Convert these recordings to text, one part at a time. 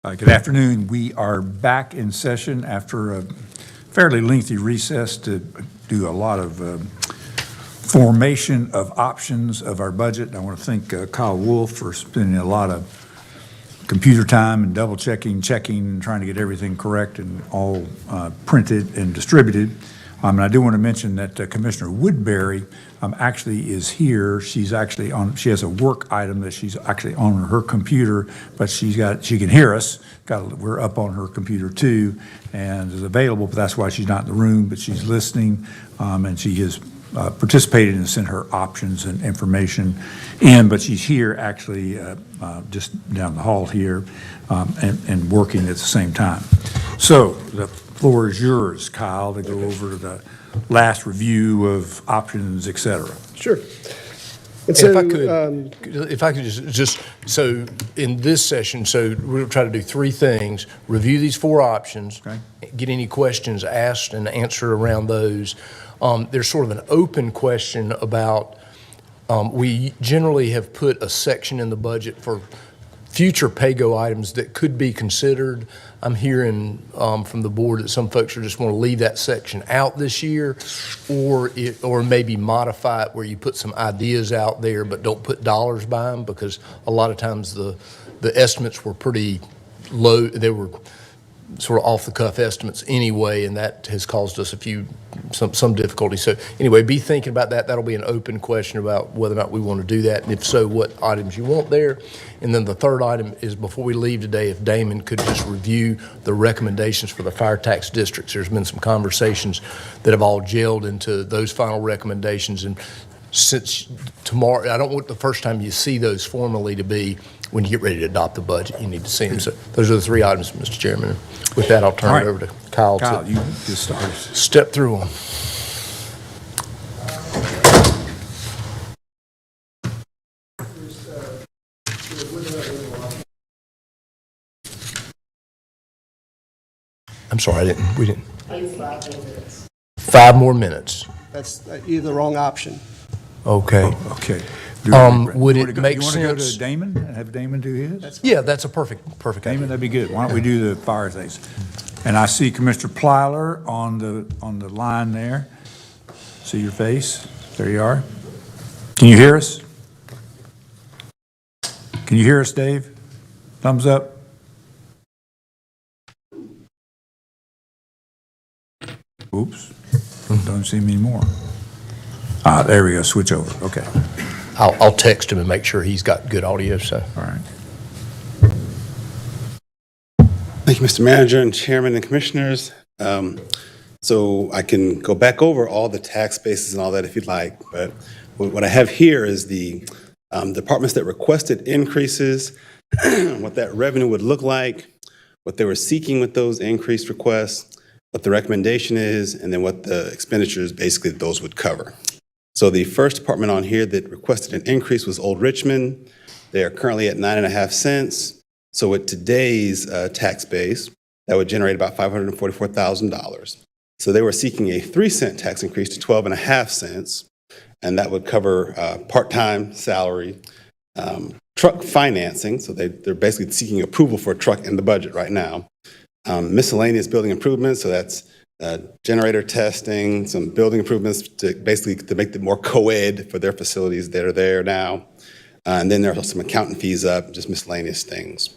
Good afternoon. We are back in session after a fairly lengthy recess to do a lot of formation of options of our budget. I want to thank Kyle Wolf for spending a lot of computer time and double checking, and trying to get everything correct and all printed and distributed. And I do want to mention that Commissioner Woodbury actually is here. She's actually on, she has a work item that she's actually on her computer, but she can hear us. We're up on her computer too and is available, but that's why she's not in the room, but she's listening, and she has participated and sent her options and information in, but she's here actually just down the hall here and working at the same time. So the floor is yours, Kyle, to go over the last review of options, et cetera. Sure. And so, if I could just so in this session, so we'll try to do three things: review these four options, okay, get any questions asked and answer around those. There's sort of an open question about, we generally have put a section in the budget for future pay-go items that could be considered. I'm hearing from the board that some folks just want to leave that section out this year, or maybe modify it where you put some ideas out there but don't put dollars by them, because a lot of times the estimates were pretty low. They were sort of off-the-cuff estimates anyway, and that has caused us some difficulty. So anyway, be thinking about that. That'll be an open question about whether or not we want to do that, and if so, what items you want there. And then the third item is, before we leave today, if Damon could just review the recommendations for the fire tax districts. There's been some conversations that have all gelled into those final recommendations, and since tomorrow, I don't want the first time you see those formally to be when you get ready to adopt the budget. You need to see them. So those are the three items, Mr. Chairman. With that, I'll turn it over to Kyle. Kyle, you just started. Step through them. I'm sorry, we didn't. 5 more minutes. that's either the wrong option. Okay. Okay. Would it make sense? You want to go to Damon and have Damon do his? Yeah, that's a perfect Damon, idea. that'd be good. Why don't we do the fire things? And I see Commissioner Plyler on the line there. See your face? There you are. Can you hear us? Can you hear us, Dave? Thumbs up. Oops. Don't see me anymore. There we go. Switch over. Okay. I'll text him and make sure he's got good audio. So. All right. Thank you, Mr. Manager and Chairman and Commissioners. So I can go back over all the tax bases and all that if you'd like, but what I have here is the departments that requested increases, what that revenue would look like, what they were seeking with those increased requests, what the recommendation is, and then what the expenditures basically those would cover. So the first department on here that requested an increase was Old Richmond. They are currently at 9.5 cents. So with today's tax base, that would generate about $544,000. So they were seeking a 3-cent tax increase to 12.5 cents, and that would cover part-time salary, truck financing. So they're basically seeking approval for a truck in the budget right now. Miscellaneous building improvements, so that's generator testing, some building improvements to make them more co-ed for their facilities that are there now. And then there are some accountant fees up, just miscellaneous things.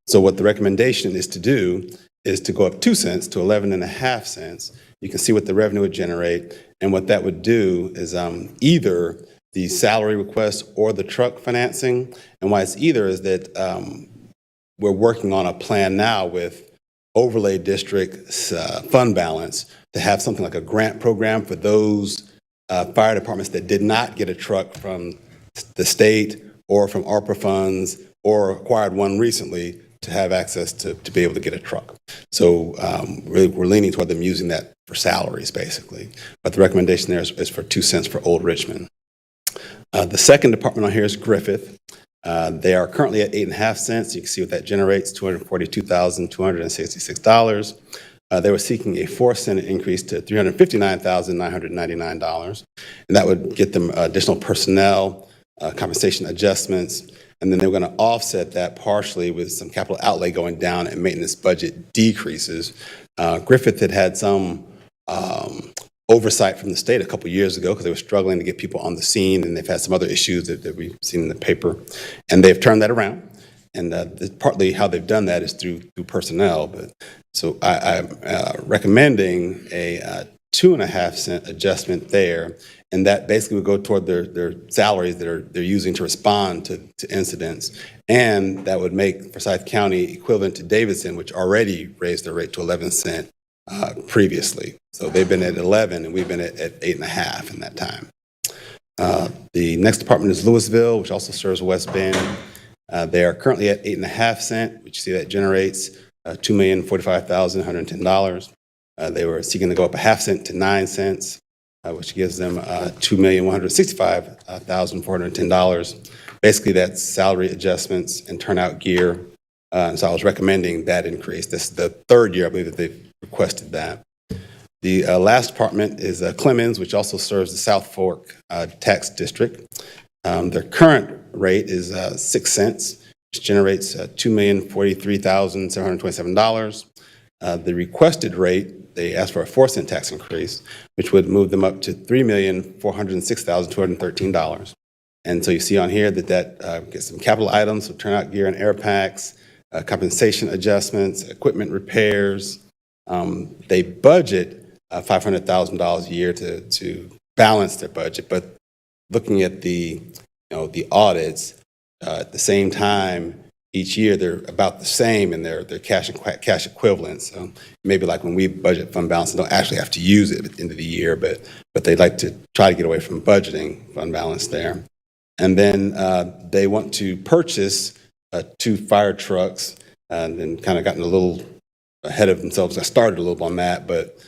So what the recommendation is to do is to go up 2 cents to 11.5 cents. You can see what the revenue would generate, and what that would do is either the salary request or the truck financing. And why it's either is that we're working on a plan now with overlay district fund balance to have something like a grant program for those fire departments that did not get a truck from the state or from ARPA funds or acquired one recently to have access to be able to get a truck. So we're leaning toward them using that for salaries, basically. But the recommendation there is for 2 cents for Old Richmond. The second department on here is Griffith. They are currently at 8.5 cents. You can see what that generates, $242,266. They were seeking a 4-cent increase to $359,999. And that would get them additional personnel, compensation adjustments, and then they were going to offset that partially with some capital outlay going down and maintenance budget decreases. Griffith had some oversight from the state a couple years ago because they were struggling to get people on the scene, and they've had some other issues that we've seen in the paper, and they've turned that around. And partly how they've done that is through personnel. But so I'm recommending a 2.5 cent adjustment there, and that basically would go toward their salaries that they're using to respond to incidents, and that would make Forsyth County equivalent to Davidson, which already raised their rate to 11 cent previously. So they've been at 11, and we've been at 8.5 in that time. The next department is Louisville, which also serves West Bend. They are currently at 8.5 cent, which you see that generates $2,045,110. They were seeking to go up 0.5 cent to 9 cents, which gives them $2,165,410. Basically, that's salary adjustments and turnout gear. And so I was recommending that increase. This is the third year, I believe, that they've requested that. The last department is Clemens, which also serves the South Fork tax district. Their current rate is 6 cents, which generates $2,043,727. The requested rate, they asked for a 4 cent tax increase, which would move them up to $3,406,213. And so you see on here that gets some capital items, so turnout gear and air packs, compensation adjustments, equipment repairs. They budget $500,000 a year to balance their budget, but looking at the audits, at the same time, each year they're about the same in their cash equivalents. So maybe like when we budget fund balance, they don't actually have to use it at the end of the year, but they'd like to try to get away from budgeting fund balance there. And then they want to purchase 2 fire trucks, and then kind of gotten a little ahead of themselves. I started a little on that, but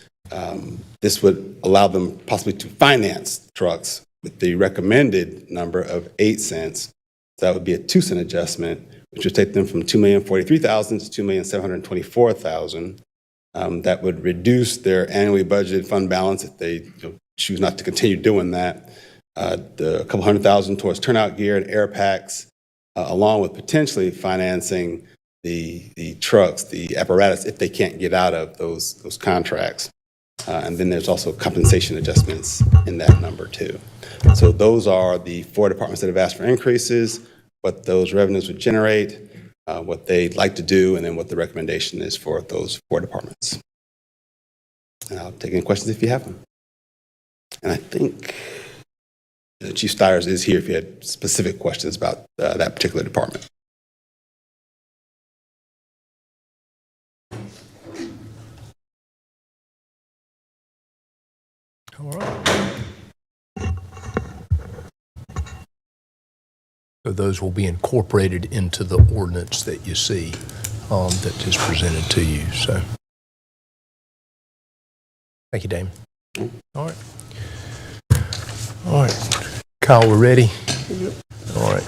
this would allow them possibly to finance trucks with the recommended number of 8 cents. So that would be a 2 cent adjustment, which would take them from $2,043,000 to $2,724,000. That would reduce their annually budgeted fund balance if they choose not to continue doing that. A couple $100,000 towards turnout gear and air packs, along with potentially financing the trucks, the apparatus, if they can't get out of those contracts. And then there's also compensation adjustments in that number too. So those are the 4 departments that have asked for increases, what those revenues would generate, what they'd like to do, and then what the recommendation is for those 4 departments. And I'll take any questions if you have them. And I think Chief Stiers is here if you had specific questions about that particular department. All right. So those will be incorporated into the ordinance that you see that is presented to you. So, thank you, Damon. All right. All right. Kyle, we're ready? Yep. All right.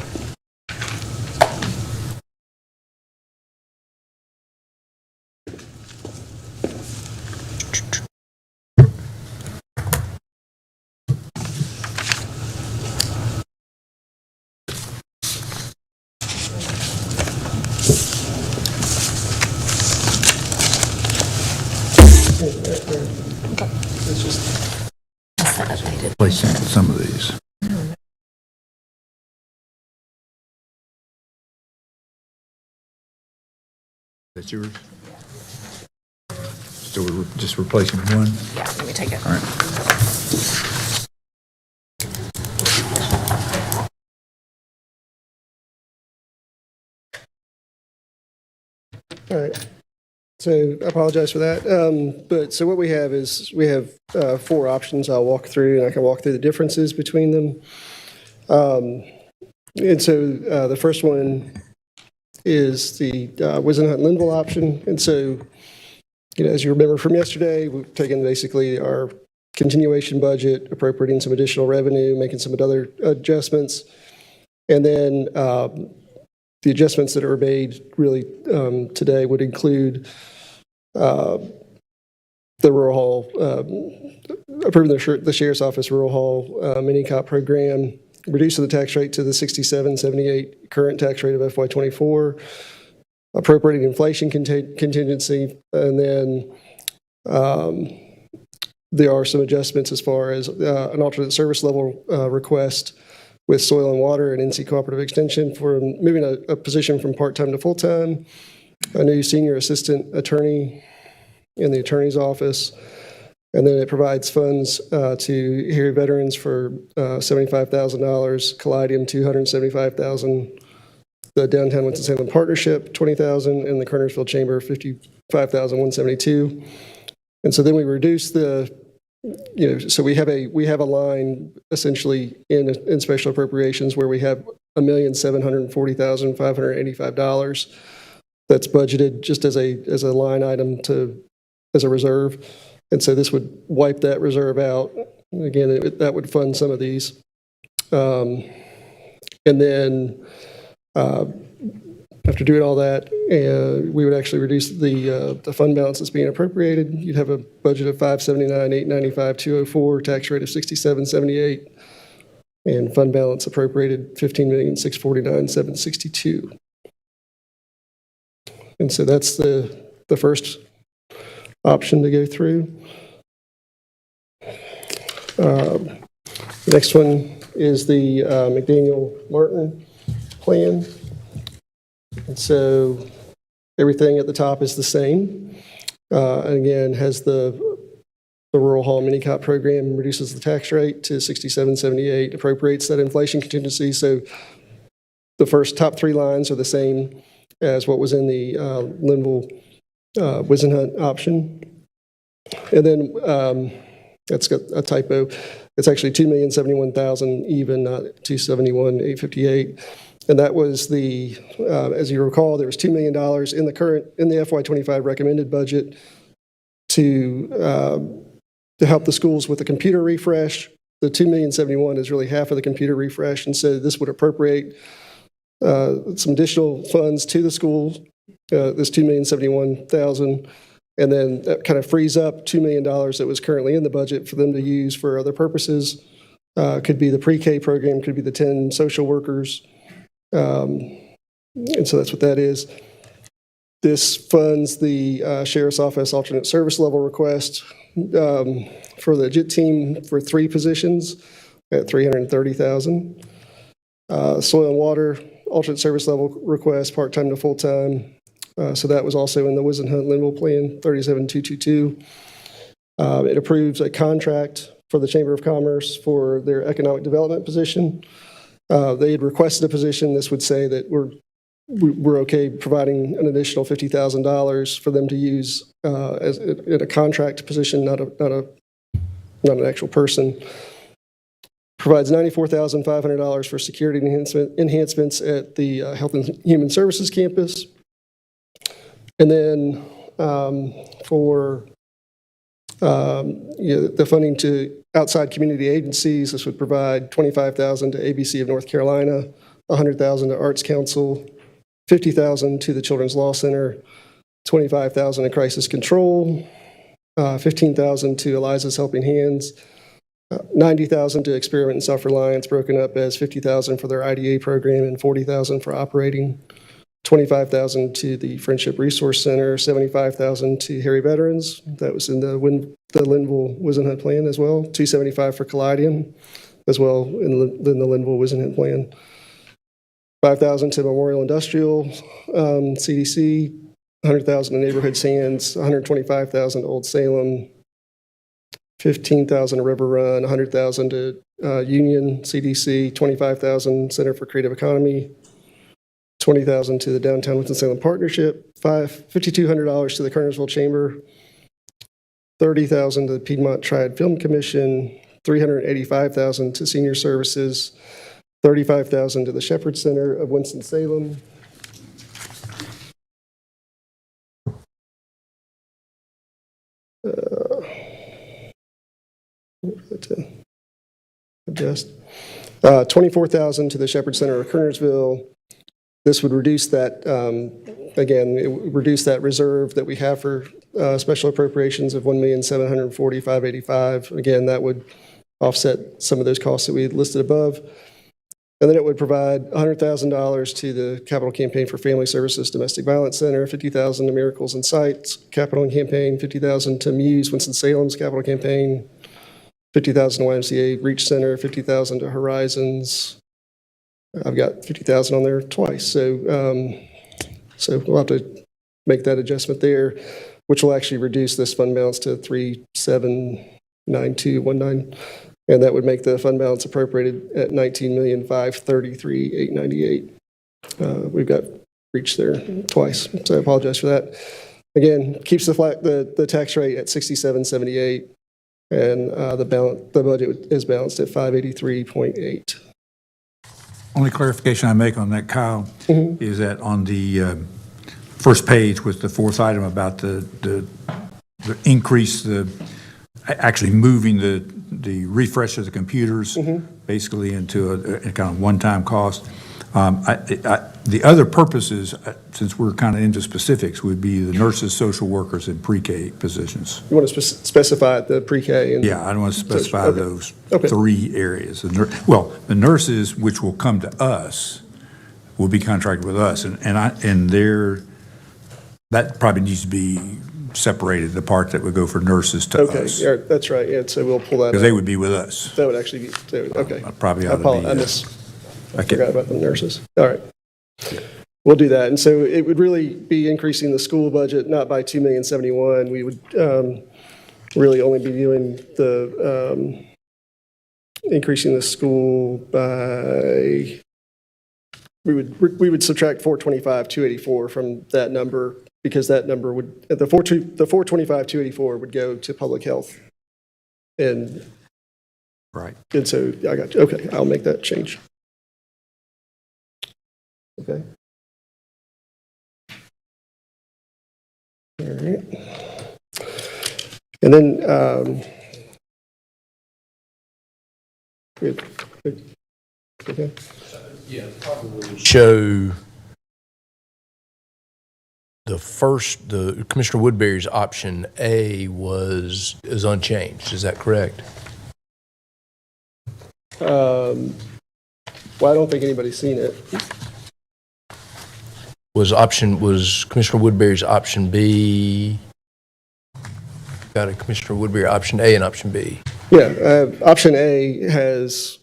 Place some of these. That's yours? So we're just replacing one? Yeah, let me take it. All right. All right. So I apologize for that. But so what we have is we have 4 options I'll walk through, and I can walk through the differences between them. And so the first one is the Wisenhunt-Linville option. And so, as you remember from yesterday, we've taken basically our continuation budget, appropriating some additional revenue, making some other adjustments. And then the adjustments that are made really today would include the Rural Hall, approving the Sheriff's Office Rural Hall mini-cop program, reducing the tax rate to the 67.78 current tax rate of FY24, appropriating inflation contingency, and then there are some adjustments as far as an alternate service level request with Soil and Water and NC Cooperative Extension for moving a position from part-time to full-time, a new senior assistant attorney in the attorney's office, and then it provides funds to Harry Veterans for $75,000, Callidium $275,000, the Downtown Winston-Salem Partnership $20,000, and the Kernersville Chamber $55,172. And so then we reduce so we have a line essentially in special appropriations where we have $1,740,585 that's budgeted just as a line item as a reserve. And so this would wipe that reserve out. Again, that would fund some of these. And then after doing all that, we would actually reduce the fund balance that's being appropriated. You'd have a budget of $579,895,204, tax rate of 67.78, and fund balance appropriated $15,649,762. And so that's the first option to go through. The next one is the McDaniel Martin plan. And so everything at the top is the same. And again, has the Rural Hall Mini-COP program, reduces the tax rate to 67.78, appropriates that inflation contingency. So the first top three lines are the same as what was in the Linville Wisenhunt option. And then that's got a typo. It's actually $2,071,000 even, not $271,858. And that was as you recall, there was $2 million in the FY25 recommended budget to help the schools with the computer refresh. The $2,071,000 is really half of the computer refresh, and so this would appropriate some additional funds to the schools, this $2,071,000, and then that kind of frees up $2 million that was currently in the budget for them to use for other purposes. Could be the pre-K program, could be the 10 social workers. And so that's what that is. This funds the Sheriff's Office alternate service level request for the JIT team for 3 positions at $330,000. Soil and Water alternate service level request, part-time to full-time. So that was also in the Wisenhunt Linville plan, 37222. It approves a contract for the Chamber of Commerce for their economic development position. They had requested a position. This would say that we're okay providing an additional $50,000 for them to use as in a contract position, not an actual person. Provides $94,500 for security enhancements at the Health and Human Services campus. And then for the funding to outside community agencies, this would provide $25,000 to ABC of North Carolina, $100,000 to Arts Council, $50,000 to the Children's Law Center, $25,000 to Crisis Control, $15,000 to Eliza's Helping Hands, $90,000 to Experiment and Self-Reliance, broken up as $50,000 for their IDA program and $40,000 for operating, $25,000 to the Friendship Resource Center, $75,000 to Harry Veterans. That was in the Linville Wisenhunt plan as well. $275,000 for Callidium as well in the Linville Wisenhunt plan. $5,000 to Memorial Industrial, CDC, $100,000 to Neighborhood Sands, $125,000 to Old Salem, $15,000 to River Run, $100,000 to Union, CDC, $25,000 Center for Creative Economy, $20,000 to the Downtown Winston-Salem Partnership, $5,200 to the Kernersville Chamber, $30,000 to the Piedmont Triad Film Commission, $385,000 to Senior Services, $35,000 to the Shepherd Center of Winston-Salem. Adjust. $24,000 to the Shepherd Center of Kernersville. This would reduce that, again, it would reduce that reserve that we have for special appropriations of $1,740,585. Again, that would offset some of those costs that we listed above. And then it would provide $100,000 to the Capital Campaign for Family Services Domestic Violence Center, $50,000 to Miracles in Sight Capital Campaign, $50,000 to Muse Winston-Salem's Capital Campaign, $50,000 to YMCA Reach Center, $50,000 to Horizons. I've got $50,000 on there twice, so we'll have to make that adjustment there, which will actually reduce this fund balance to 3,792,19, and that would make the fund balance appropriated at $19,533,898. We've got Reach there twice, so I apologize for that. Again, keeps the tax rate at 67.78, and the budget is balanced at 583.8. Only clarification I make on that, Kyle, is that on the first page with the fourth item about the increase, actually moving the refresh of the computers basically into a kind of one-time cost. The other purposes, since we're kind of into specifics, would be the nurses, social workers, and pre-K positions. You want to specify the pre-K? Yeah, I don't want to specify Okay. those Okay. three areas. The nurses, which will come to us, will be contracted with us, that probably needs to be separated, the part that would go for nurses to Okay, us, yeah, that's right, yeah, so we'll pull that because they out. would be with us. That would actually be, okay. I probably ought to be, I forgot about the nurses. All right. We'll do that. And so it would really be increasing the school budget, not by $2,071,000. We would really only be doing increasing the school by, we would subtract 425,284 from that number, because that number would, the 425,284 would go to public health. And right. so I got you. Okay, I'll make that change. Okay. All right. And then, good. Okay. Yeah, probably show the Commissioner Woodbury's option A is unchanged. Is that correct? Well, I don't think anybody's seen it. Was Commissioner Woodbury's option B? Got a Commissioner Woodbury option A and option B. Yeah, option A has,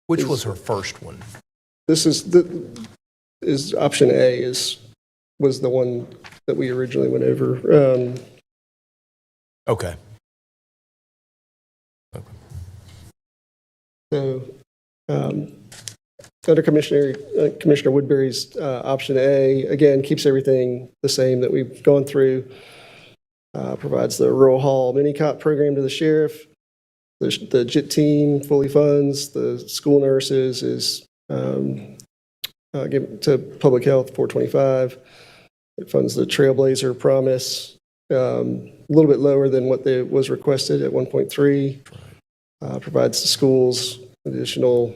Which was her first one? this is option A was the one that we originally went over. Okay. So, under Commissioner Woodbury's option A, again, keeps everything the same that we've gone through. Provides the rural hall mini-cop program to the sheriff. The JIT team fully funds. The school nurses is given to public health, 425. It funds the Trailblazer Promise, a little bit lower than what was requested at 1.3. Provides the schools additional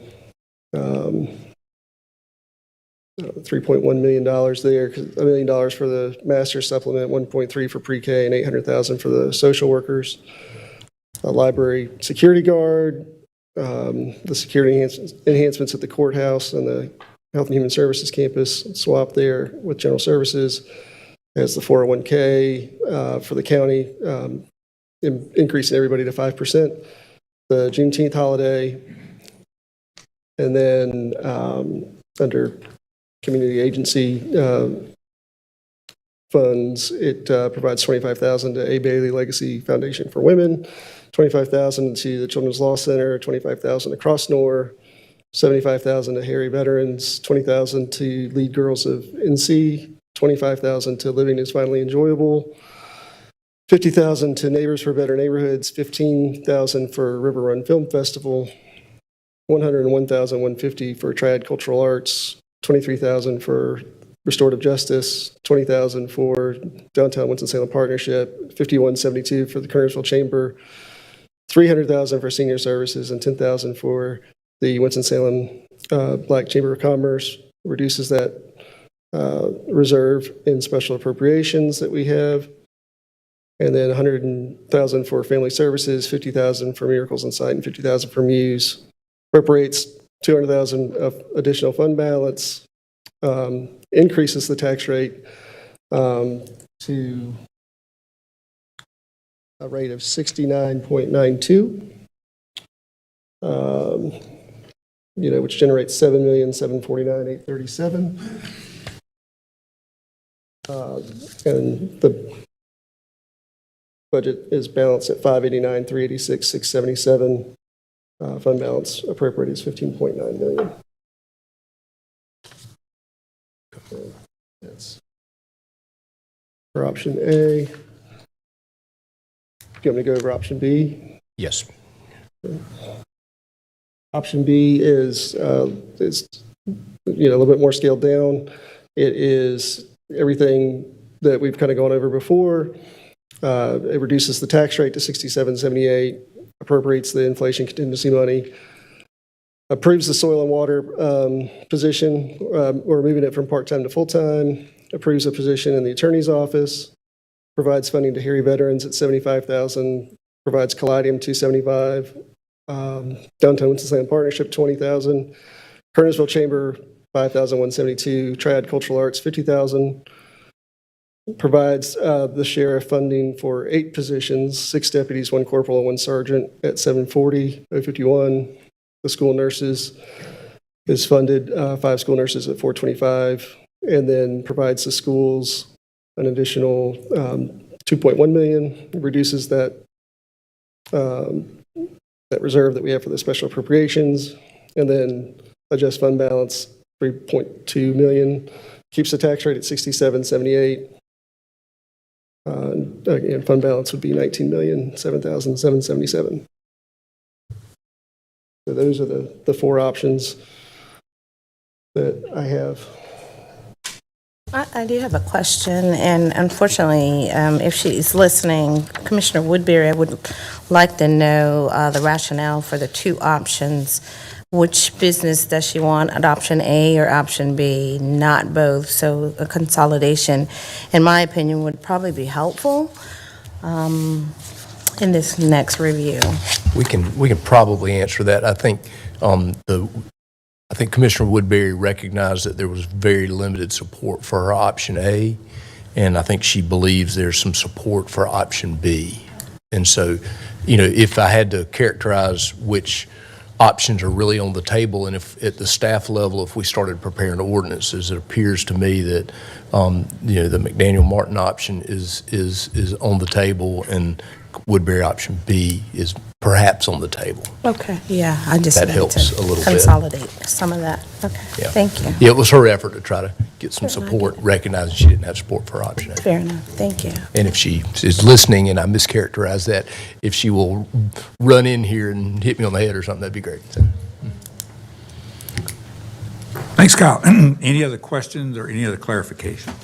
$3.1 million there, $1 million for the master supplement, 1.3 for pre-K, and $800,000 for the social workers. A library security guard, the security enhancements at the courthouse and the Health and Human Services campus swap there with general services. As the 401k for the county, increasing everybody to 5%. The Juneteenth holiday, and then under community agency funds, it provides $25,000 to A. Bailey Legacy Foundation for Women, $25,000 to the Children's Law Center, $25,000 to Crossnor, $75,000 to Harry Veterans, $20,000 to Lead Girls of NC, $25,000 to Living is Finally Enjoyable, $50,000 to Neighbors for Better Neighborhoods, $15,000 for River Run Film Festival, $101,150 for Triad Cultural Arts, $23,000 for Restorative Justice, $20,000 for Downtown Winston-Salem Partnership, $51,772 for the Kernersville Chamber, $300,000 for Senior Services, and $10,000 for the Winston-Salem Black Chamber of Commerce. Reduces that reserve in special appropriations that we have. And then $100,000 for Family Services, $50,000 for Miracles in Sight, and $50,000 for Muse. appropriates $200,000 of additional fund balance, increases the tax rate to a rate of 69.92, which generates $7,749,837. And the budget is balanced at $589,386,677. Fund balance appropriate is $15.9 million. So that's for option A. Do you want me to go over option B? Yes. Option B is a little bit more scaled down. It is everything that we've kind of gone over before. It reduces the tax rate to 67.78, appropriates the inflation contingency money, approves the soil and water position. We're moving it from part-time to full-time, approves a position in the attorney's office, provides funding to Harry Veterans at $75,000, provides Caladium $275,000, Downtown Winston-Salem Partnership $20,000, Kernersville Chamber $5,172, Triad Cultural Arts $50,000, provides the sheriff funding for 8 positions, 6 deputies, 1 corporal, and 1 sergeant at $740,000, 051. The school nurses is funded 5 school nurses at $425,000, and then provides the schools an additional $2.1 million, reduces that reserve that we have for the special appropriations, and then adjusts fund balance $3.2 million, keeps the tax rate at 67.78. Again, fund balance would be $19,007,777. So those are the 4 options that I have. I do have a question, and unfortunately, if she's listening, Commissioner Woodbury, I would like to know the rationale for the 2 options. Which business does she want, at option A or option B? Not both, so a consolidation, in my opinion, would probably be helpful in this next review. We can probably answer that. I think Commissioner Woodbury recognized that there was very limited support for her option A, and I think she believes there's some support for option B. And so, if I had to characterize which options are really on the table, and if at the staff level, if we started preparing ordinances, it appears to me that the McDaniel Martin option is on the table, and Woodbury option B is perhaps on the table. Okay, yeah, I just That need helps to a little bit. consolidate some of that. Okay, Yeah. thank you. Yeah, it was her effort to try to get some support, recognizing she didn't have support for option A. Fair enough, thank you. And if she is listening, and I mischaracterized that, if she will run in here and hit me on the head or something, that'd be great. So, Thanks, Kyle. Any other questions or any other clarification?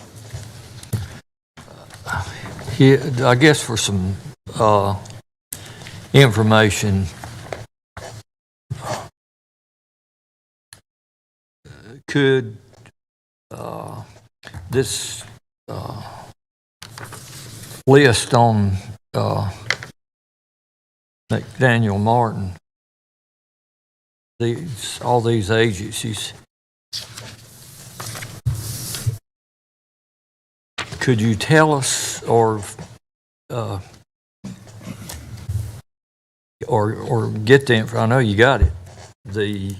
Yeah, I guess for some information, could this list on McDaniel Martin, all these agencies, could you tell us or get the info? I know you got it. The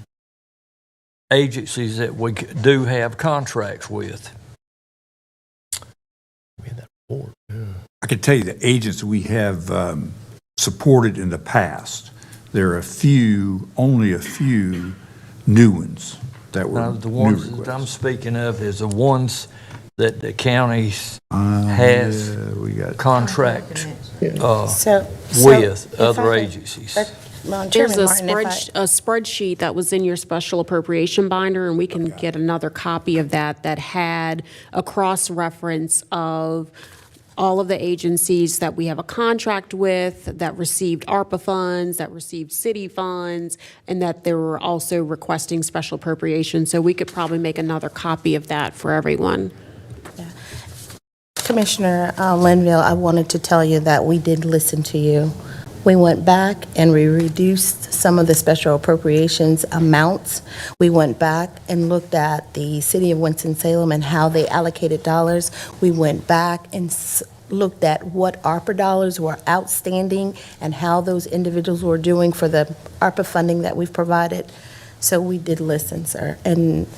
agencies that we do have contracts with. we had that before. Yeah. I can tell you the agents we have supported in the past, there are only a few new ones that were Now, the new ones that I'm requests. speaking of is the ones that the county has Yeah, we got contract So with if other I could- agencies. Well, There's Chairman Martin, a spreadsheet that was in your special appropriation binder, and we can get another copy of that had a cross-reference of all of the agencies that we have a contract with, that received ARPA funds, that received city funds, and that they were also requesting special appropriation. So we could probably make another copy of that for everyone. Commissioner Linville, I wanted to tell you that we did listen to you We went back and we reduced some of the special appropriations amounts. We went back and looked at the city of Winston-Salem and how they allocated dollars. We went back and looked at what ARPA dollars were outstanding and how those individuals were doing for the ARPA funding that we've provided. So we did listen, sir. And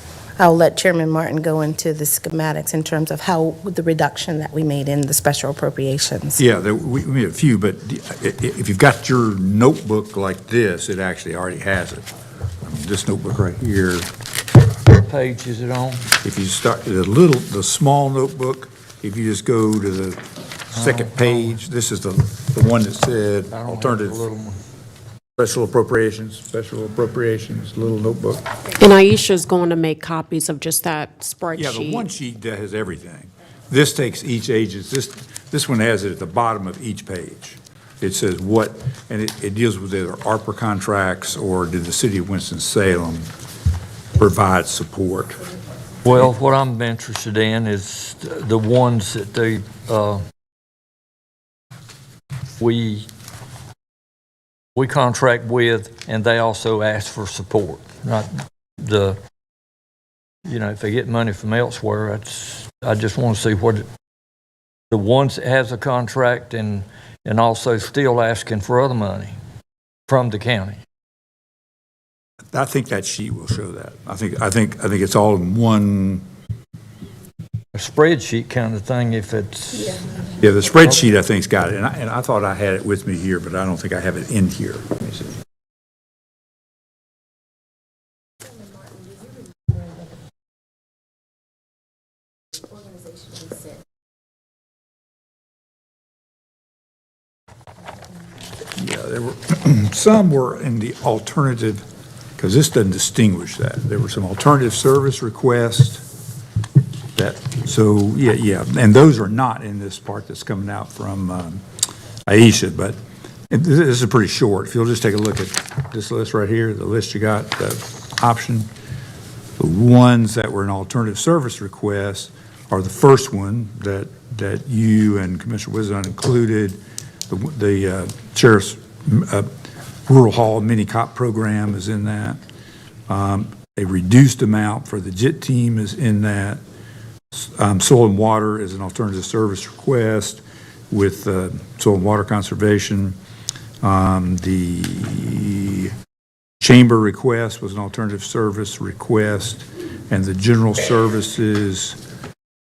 I'll let Chairman Martin go into the schematics in terms of how the reduction that we made in the special appropriations. Yeah, we made a few, but if you've got your notebook like this, it actually already has it. I mean, this notebook right here, What page is it on? if you start, the small notebook, if you just go to the second page, this is the one that said I don't have the alternative little one. special appropriations, little notebook. And Aisha's going to make copies of just that spreadsheet. Yeah, the one sheet that has everything. This takes each agency, this one has it at the bottom of each page. It says what, and it deals with either ARPA contracts or did the city of Winston-Salem provide support? Well, what I'm interested in is the ones that they, we contract with, and they also ask for support, not the, if they get money from elsewhere, I just want to see the ones that has a contract and also still asking for other money from the county. I think that sheet will show that. I think it's all in one. A spreadsheet kind of thing, if it's, Yeah, the spreadsheet I think's got it, and I thought I had it with me here, but I don't think I have it in here. Let me see. Yeah, there were, some were in the alternative, because this doesn't distinguish that. There were some alternative service requests that, so, yeah, and those are not in this part that's coming out from Aisha, but this is pretty short. If you'll just take a look at this list right here, the list you got, the option, the ones that were an alternative service request are the first one that you and Commissioner Wisdom included, the Sheriff's Rural Hall Mini Cop program is in that. A reduced amount for the JIT team is in that. Soil and water is an alternative service request with soil and water conservation. The chamber request was an alternative service request, and the general services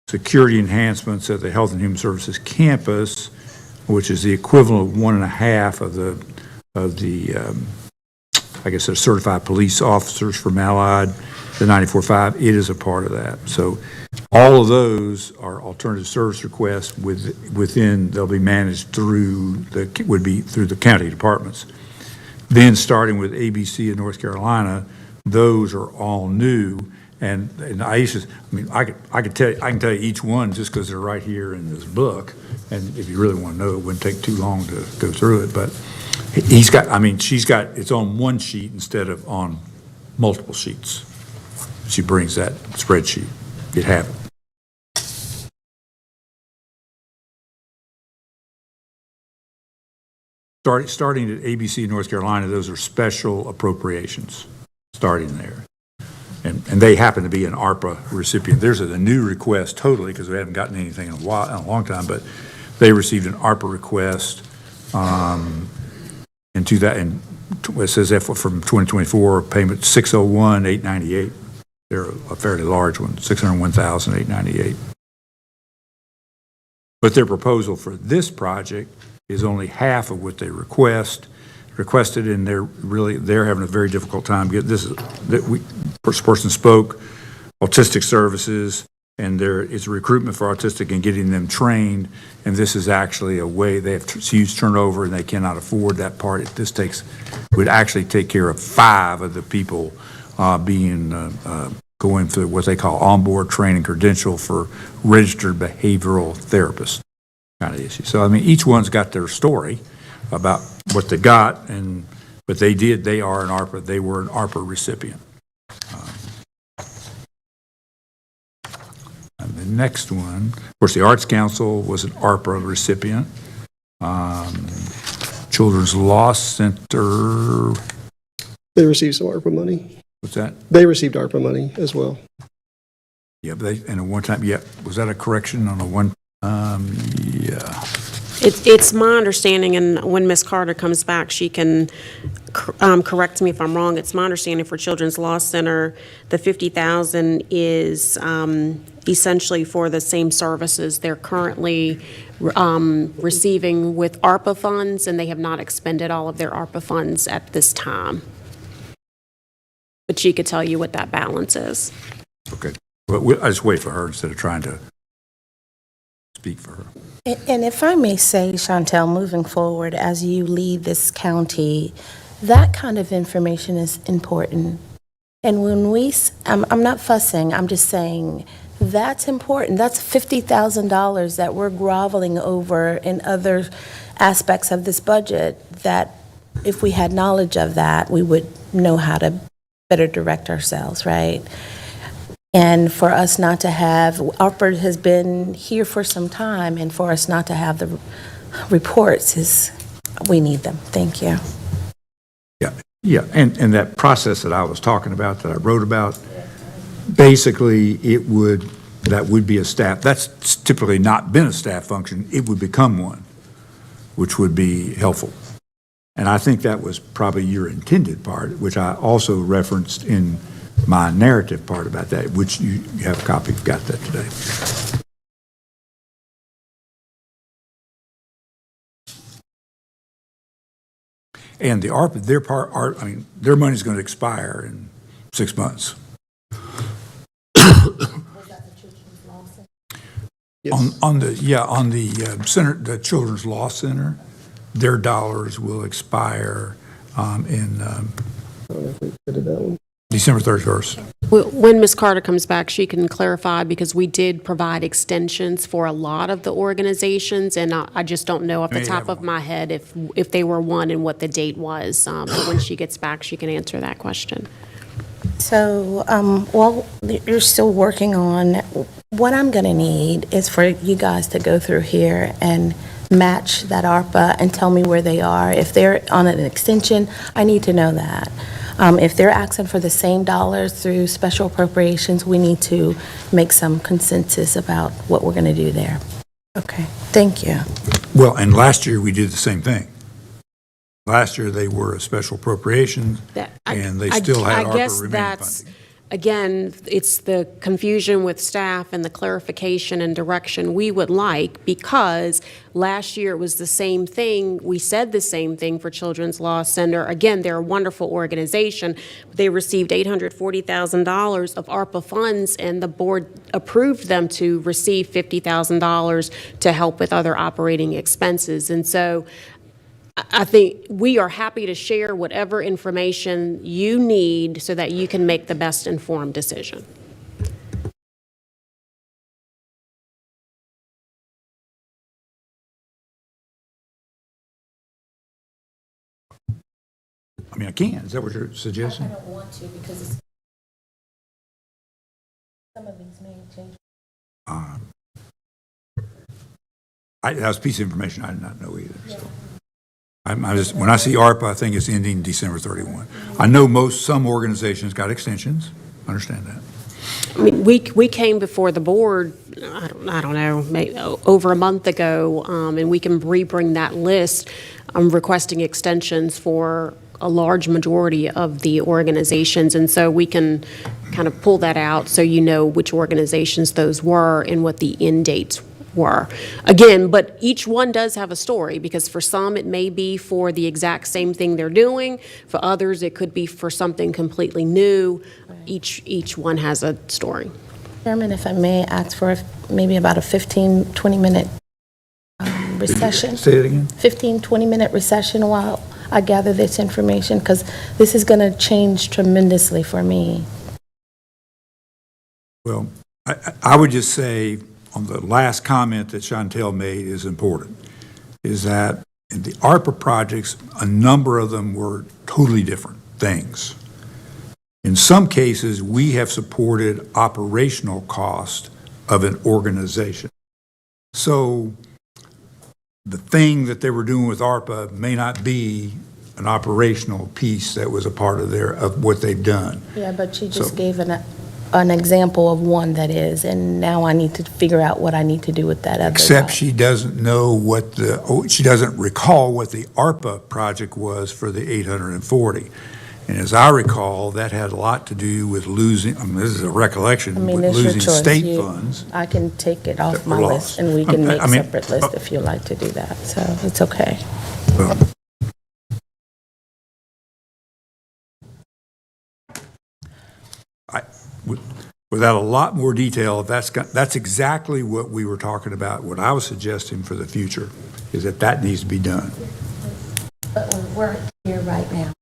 security enhancements at the Health and Human Services campus, which is the equivalent of 1.5 of the I guess they're certified police officers from Allied, the 94.5, it is a part of that. So all of those are alternative service requests within, they'll be managed through the county departments. Then starting with ABC in North Carolina, those are all new. And Aisha's, I mean, I can tell you each one just because they're right here in this book. And if you really want to know, it wouldn't take too long to go through it. But she's got it's on one sheet instead of on multiple sheets. She brings that spreadsheet. You'd have it. Starting at ABC North Carolina, those are special appropriations, starting there. And they happen to be an ARPA recipient. There's a new request totally, because we haven't gotten anything in a long time, but they received an ARPA request into that, and it says that from 2024, payment 601,898. They're a fairly large one, 601,898. But their proposal for this project is only half of what they requested, and they're having a very difficult time. First person spoke, autistic services, and it's recruitment for autistic and getting them trained. And this is actually a way they have huge turnover, and they cannot afford that part. Would actually take care of 5 of the people going through what they call onboard training credential for registered behavioral therapists kind of issue. So I mean, each one's got their story about what they got, but they were an ARPA recipient. And the next one, of course, the Arts Council was an ARPA recipient. Children's Law Center, They received some ARPA money. what's that? They received ARPA money as well. Yeah, but they, and a one-time, yeah, was that a correction on a one, yeah. It's my understanding, and when Ms. Carter comes back, she can correct me if I'm wrong. It's my understanding for Children's Law Center, the 50,000 is essentially for the same services they're currently receiving with ARPA funds, and they have not expended all of their ARPA funds at this time. But she could tell you what that balance is. Okay. Well, I just wait for her instead of trying to speak for her. And if I may say, Chantel, moving forward, as you lead this county, that kind of information is important. And when I'm not fussing, I'm just saying, that's important. That's $50,000 that we're groveling over in other aspects of this budget, that if we had knowledge of that, we would know how to better direct ourselves, right? And for us not to have, ARPA has been here for some time, and for us not to have the reports we need them. Thank you. Yeah, and that process that I was talking about, that I wrote about, basically, that would be a staff, that's typically not been a staff function, it would become one, which would be helpful. And I think that was probably your intended part, which I also referenced in my narrative part about that, which you have a copy, got that today. And the ARPA, their money's going to expire in 6 months. Yes. On the center, the Children's Law Center, their dollars will expire in I don't know if we did that one. December 31st. When Ms. Carter comes back, she can clarify, because we did provide extensions for a lot of the organizations, and I just don't know off the May top have of my head if they were one and what the date was. But when she gets back, she can answer that question. So, while you're still working on, what I'm going to need is for you guys to go through here and match that ARPA and tell me where they are. If they're on an extension, I need to know that. If they're asking for the same dollars through special appropriations, we need to make some consensus about what we're going to do there. Okay, thank you. Well, and last year we did the same thing. Last year they were a special appropriation, and they still had I guess ARPA remaining that's, funding. again, it's the confusion with staff and the clarification and direction we would like, because last year it was the same thing. We said the same thing for Children's Law Center. Again, they're a wonderful organization. They received $840,000 of ARPA funds, and the board approved them to receive $50,000 to help with other operating expenses. And so I think we are happy to share whatever information you need so that you can make the best informed decision. I mean, I can. Is that what you're suggesting? don't want to, because some of these may change. That was a piece of information I did not know either. So. I just, when I see ARPA, I think it's ending December 31. I know some organizations got extensions. I understand that. I mean, we came before the board, I don't know, maybe over a month ago, and we can re-bring that list. I'm requesting extensions for a large majority of the organizations, and so we can kind of pull that out so you know which organizations those were and what the end dates were. Again, but each one does have a story, because for some it may be for the exact same thing they're doing. For others, it could be for something completely new. Each one has a story. Chairman, if I may ask for maybe about a 15, 20-minute recession. Say it again? 15, 20-minute recession while I gather this information, because this is going to change tremendously for me. Well, I would just say on the last comment that Chantel made is important, is that in the ARPA projects, a number of them were totally different things. In some cases, we have supported operational cost of an organization. So the thing that they were doing with ARPA may not be an operational piece that was a part of what they've done. Yeah, but she just So- gave an example of one that is, and now I need to figure out what I need to do with that other Except one. she doesn't know she doesn't recall what the ARPA project was for the 840. And as I recall, that had a lot to do with losing, I mean, this is a recollection, I mean, with it's your losing choice. state You- funds. I can take it off that my were list, lost. and we can make I mean, separate lists if you like to do that, so it's okay. Without a lot more detail, that's exactly what we were talking about, what I was suggesting for the future, is that needs to be done. But we're here right now.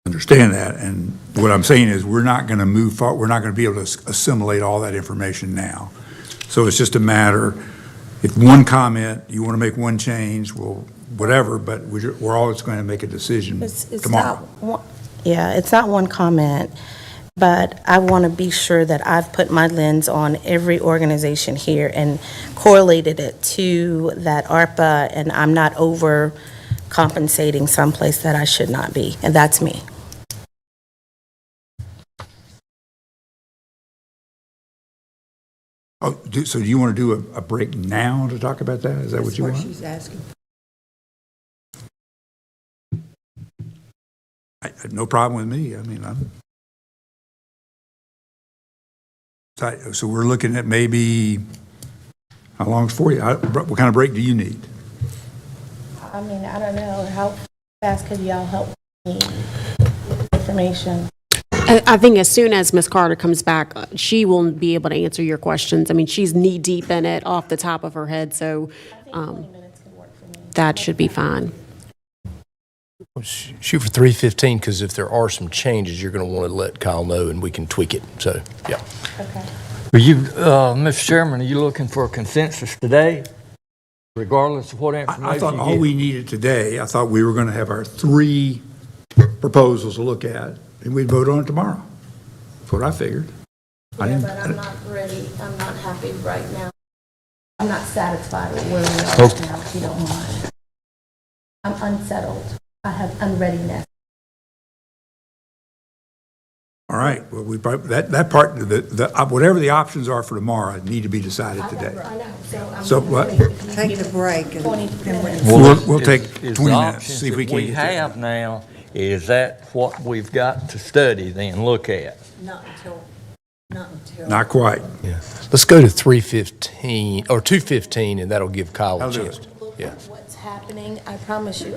Understand that, and what I'm saying is, we're not going to move forward, we're not going to be able to assimilate all that information now. So it's just a matter, if one comment, you want to make one change, well, whatever, but we're always going to make a decision It's tomorrow. not one- Yeah, it's not one comment, but I want to be sure that I've put my lens on every organization here and correlated it to that ARPA, and I'm not overcompensating someplace that I should not be, and that's me. Oh, so do you want to do a break now to talk about that? Is that what you want? she's asking. No problem with me. I mean, so we're looking at maybe, how long's for you? What kind of break do you need? I mean, I don't know, how fast could y'all help me with information? I think as soon as Ms. Carter comes back, she will be able to answer your questions. I mean, she's knee-deep in it off the top of her head, so that should be fine. Shoot for 3:15, because if there are some changes, you're going to want to let Kyle know, and we can tweak it, so, yeah. Okay. Are you, Mr. Chairman, are you looking for a consensus today, regardless of what information I thought you all get? we needed today, I thought we were going to have our 3 proposals to look at, and we'd vote on it tomorrow. That's what I figured. Yeah, but I'm not ready, I'm not happy right now. I'm not satisfied with where we are right now, if you don't mind. I'm unsettled. I have unreadiness. All right, well, that part, whatever the options are for tomorrow need to be decided today. I know, so I'm. So what? Take the break and 20 minutes. We'll take Is 20 the minutes, options see if we that can get that. have now, is that what we've got to study then, look at? not until. Not quite. Yeah. Let's go to 3:15, or 2:15, and that'll give Kyle a I'll do chance. it. Yeah. What's happening, I promise you,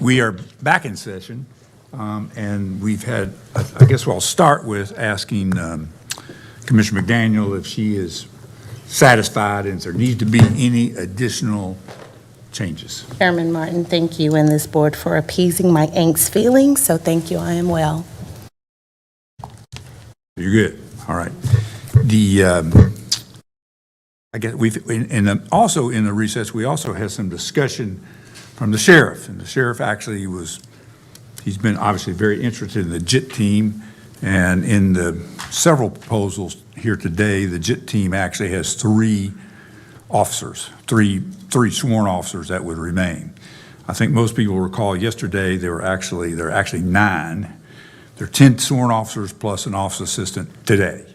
We are back in session, and we've had, I guess I'll start with asking Commissioner McDaniel if she is satisfied and if there needs to be any additional changes. Chairman Martin, thank you and this board for appeasing my angst feelings, so thank you, I am well. You're good. All right. I guess also in the recess, we also had some discussion from the sheriff, and the sheriff actually he's been obviously very interested in the JIT team, and in the several proposals here today, the JIT team actually has three officers, three sworn officers that would remain. I think most people recall yesterday there are actually 9. There are 10 sworn officers plus an office assistant today.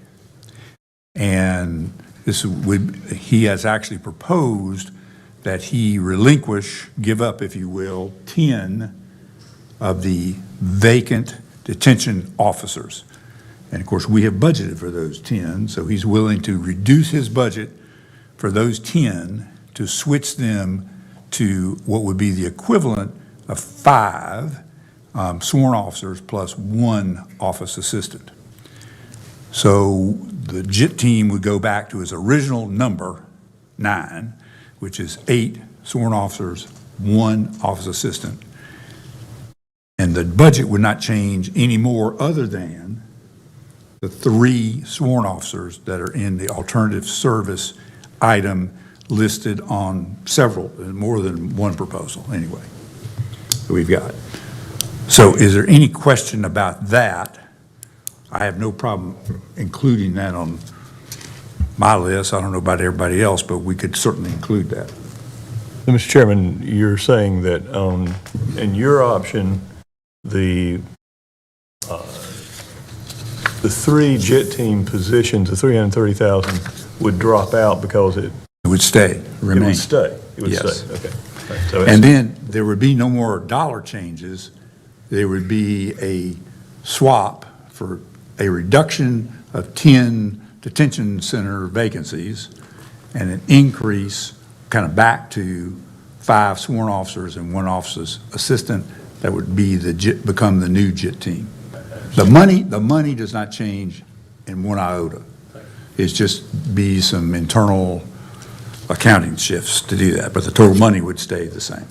And he has actually proposed that he give up, if you will, 10 of the vacant detention officers. And of course, we have budgeted for those 10, so he's willing to reduce his budget for those 10 to switch them to what would be the equivalent of 5 sworn officers plus 1 office assistant. So the JIT team would go back to its original number, 9, which is 8 sworn officers, 1 office assistant. And the budget would not change any more other than the 3 sworn officers that are in the alternative service item listed on more than one proposal anyway, that we've got. So is there any question about that? I have no problem including that on my list. I don't know about everybody else, but we could certainly include that. Mr. Chairman, you're saying that in your option, the 3 JIT team positions, the 330,000 would drop out because it would remain. It would stay. It would Yes. stay. Okay. Right. So And then there would be no more dollar changes. There would be a swap for a reduction of 10 detention center vacancies and an increase kind of back to 5 sworn officers and 1 officer's assistant. That would be become the new JIT team. The money does not change in 1 iota. It's just be some internal accounting shifts to do that, but the total money would stay the same.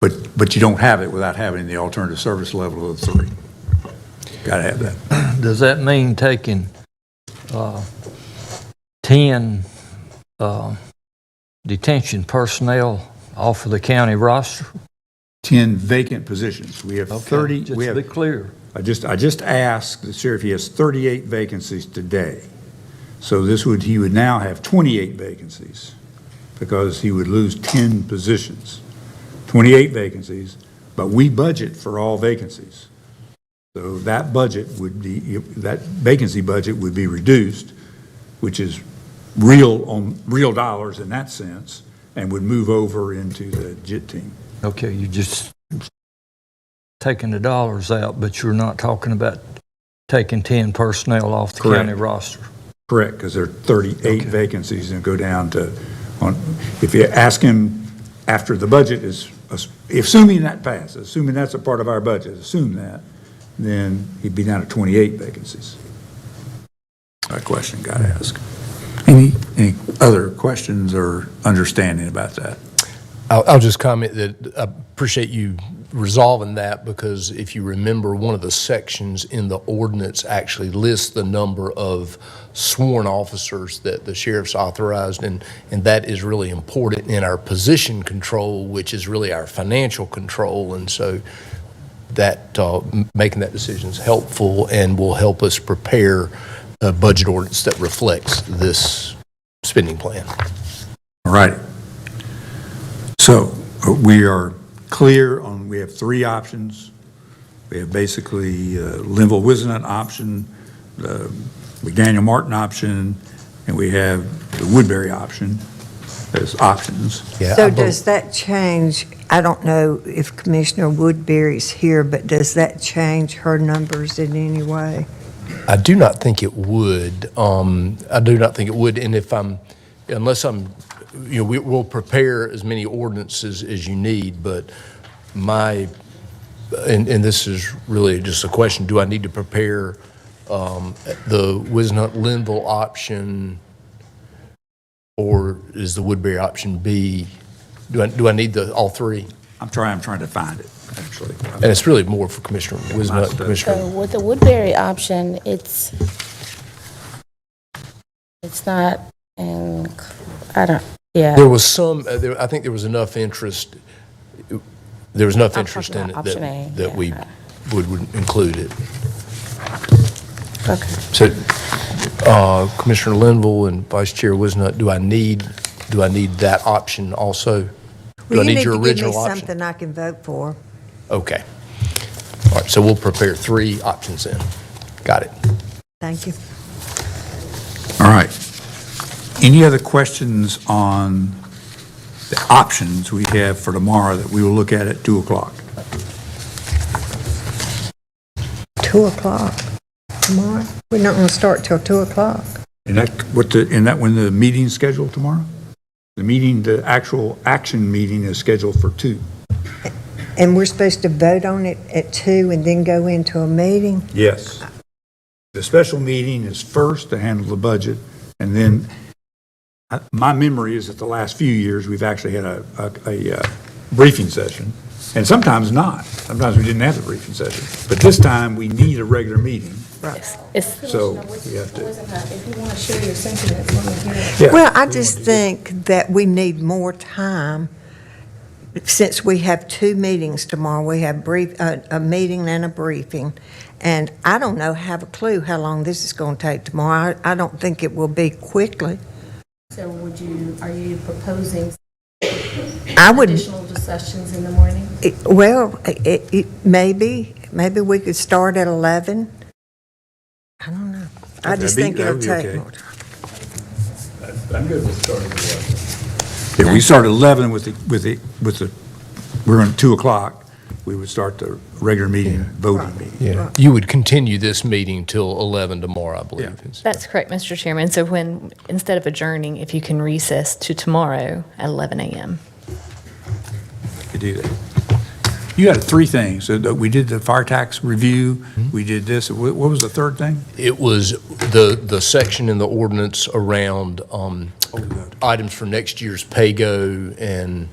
But you don't have it without having the alternative service level of 3. Got to have that. Does that mean taking 10 detention personnel off of the county roster? 10 vacant positions. We have 30. Just We to have. be clear. I just asked the sheriff. He has 38 vacancies today, so he would now have 28 vacancies because he would lose 10 positions. 28 vacancies, but we budget for all vacancies. So that vacancy budget would be reduced, which is real dollars in that sense, and would move over into the JIT team. Okay, you just taking the dollars out, but you're not talking about taking 10 personnel off the Correct. county roster. Correct, because there are 38 vacancies and go down to, if you ask him after the budget is, assuming that passes, assuming that's a part of our budget, assume that, then he'd be down to 28 vacancies. A question got to ask. Any other questions or understanding about that? I'll just comment that I appreciate you resolving that, because if you remember, one of the sections in the ordinance actually lists the number of sworn officers that the sheriff's authorized, and that is really important in our position control, which is really our financial control. And so that making that decision is helpful and will help us prepare a budget ordinance that reflects this spending plan. All right. So we are clear on, we have 3 options. We have basically Linville-Wisenut option, the McDaniel Martin option, and we have the Woodbury option as options. Yeah, So does that change, I don't know if Commissioner Woodbury's here, but does that change her numbers in any way? I do not think it would. I do not think it would. And we'll prepare as many ordinances as you need, but and this is really just a question, do I need to prepare the Wisnut-Linville option, or is the Woodbury option B? Do I need all three? I'm trying to find it, actually. And it's really more for Commissioner Wisnut, stuff. Commissioner. So with the Woodbury option, it's not, and yeah. There was some, I think there was enough interest, there was enough I'm interest talking in it about option A, that we yeah. would include it. Okay. So, Commissioner Linville and Vice Chair Wisnut, do I need that option also? Do Well, I you need need your to give me original option? something I can vote for. Okay. All right, so we'll prepare 3 options then. Got it. Thank you. All right. Any other questions on the options we have for tomorrow that we will look at 2 o'clock? 2 o'clock tomorrow? We're not going to start till 2 o'clock. And that when the meeting's scheduled tomorrow? The actual action meeting is scheduled for 2. And we're supposed to vote on it at 2 and then go into a meeting? Yes. The special meeting is first to handle the budget, and then my memory is that the last few years, we've actually had a briefing session, and sometimes not. Sometimes we didn't have the briefing session. But this time, we need a regular meeting, so we have to. If you want to share your sentiments, let me hear it. Yeah. Well, I just think that we need more time. Since we have 2 meetings tomorrow, we have a meeting and a briefing, and I don't have a clue how long this is going to take tomorrow. I don't think it will be quickly. So are you proposing I would, additional discussions in the morning? maybe we could start at 11. I don't know. I just think it'll that'd be take okay. more time. I'm good with starting at 11. If we start at 11 we're on 2 o'clock, we would start the regular meeting, voting meeting. Yeah. You would continue this meeting till 11 tomorrow, I believe. That's correct, Mr. Chairman. So instead of adjourning, if you can recess to tomorrow at 11 a.m. To do that. You had 3 things. So we did the fire tax review, we did this. What was the third thing? It was the section in the ordinance around items for next year's pay-go and,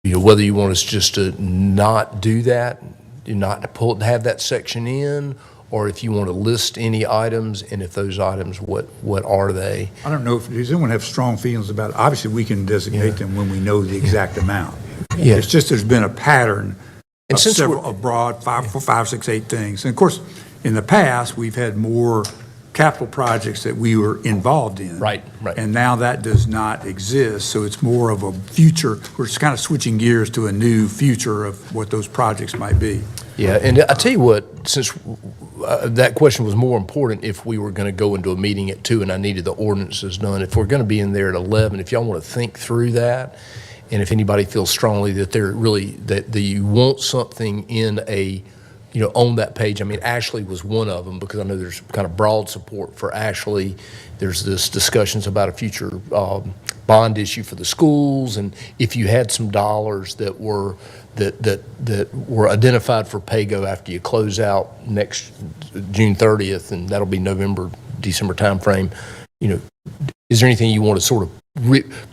whether you want us just to not do that, have that section in, or if you want to list any items, and if those items, what are they? I don't know, does anyone have strong feelings about it? Obviously, we can designate them when we know the exact amount. Yeah. It's just there's been a pattern And of since several, of broad, 5, 6, 8 things. And of course, in the past, we've had more capital projects that we were involved in. Right. And now that does not exist, so it's more of a future, we're just kind of switching gears to a new future of what those projects might be. Yeah, and I tell you what, since that question was more important if we were going to go into a meeting at 2 and I needed the ordinances done, if we're going to be in there at 11, if y'all want to think through that, and if anybody feels strongly that that you want something in on that page. I mean, Ashley was one of them, because I know there's kind of broad support for Ashley. There's this discussions about a future bond issue for the schools, and if you had some dollars that were identified for pay-go after you close out next June 30th, and that'll be November, December timeframe, is there anything you want to sort of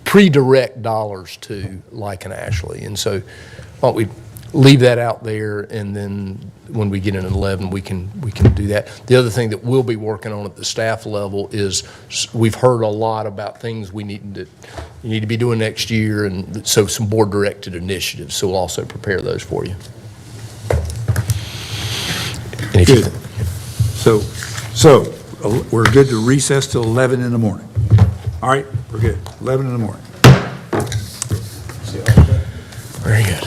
pre-direct dollars to, like an Ashley? And so why don't we leave that out there, and then when we get in at 11, we can do that. The other thing that we'll be working on at the staff level is we've heard a lot about things you need to be doing next year, and so some board-directed initiatives, so we'll also prepare those for you. And if you Good. So we're good to recess till 11 in the morning. All right, we're good, 11 in the morning. Very good.